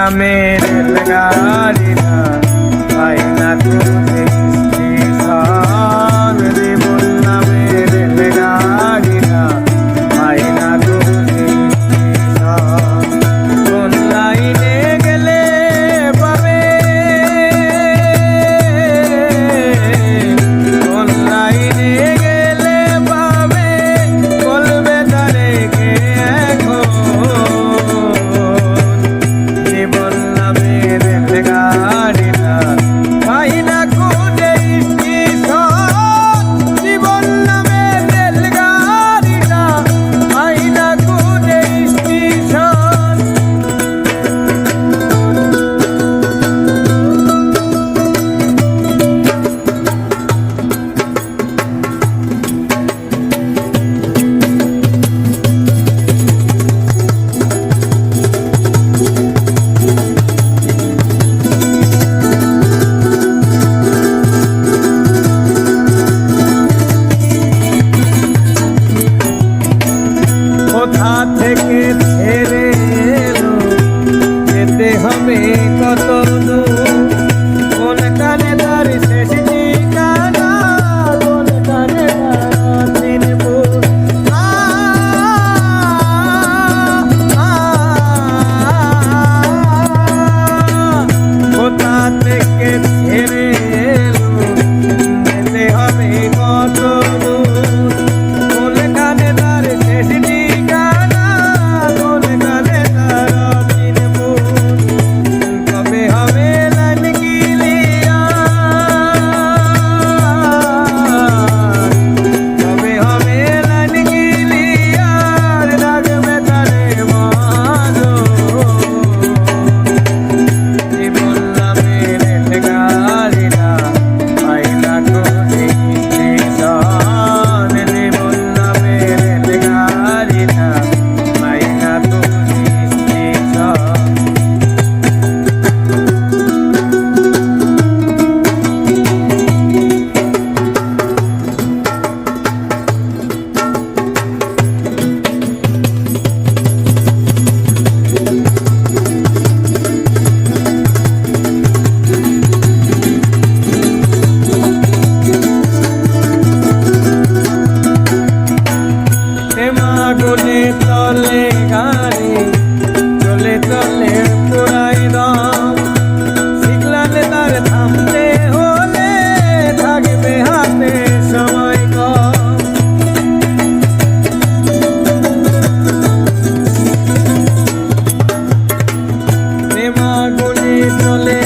নামের রেলগাড়িটা পাই না খুঁজে স্টেশন। জীবন নামের রেলগাড়িটা পাই না খুঁজে স্টেশন। কোন লাইনে গেলে পাবে, কোন লাইনে গেলে পাবে, বলবে তারে কে এখন। জীবন নামের রেলগাড়িটা পাই না খুঁজে স্টেশন। জীবন নামের রেলগাড়িটা পাই না খুঁজে স্টেশন। কোথা থেকে ছেড়ে এলো, যেতে হবে কত দূর। কোন কানে তার শেষ ঠিকানা, কোন কানে তার চিনপুর। কোথা থেকে ছেড়ে এলো, যেতে হবে কত দূর। কোন কানে তার শেষ ঠিকানা, কোন কানে তার চিনপুর। কবে হবে লাইন ক্লিয়ার, কবে হবে লাইন ক্লিয়ার, রাখবে তারে মাঝো। জীবন নামের রেলগাড়িটা পাই না খুঁজে স্টেশন। জীবন নামের রেলগাড়িটা পাই না খুঁজে স্টেশন। আগুনে চলে গাড়ি, চলে চলে পুরাই দম। শিখলালে তার থামতে হলে, থাকবে হাতে সময় কম। প্রেম আগুনে চলে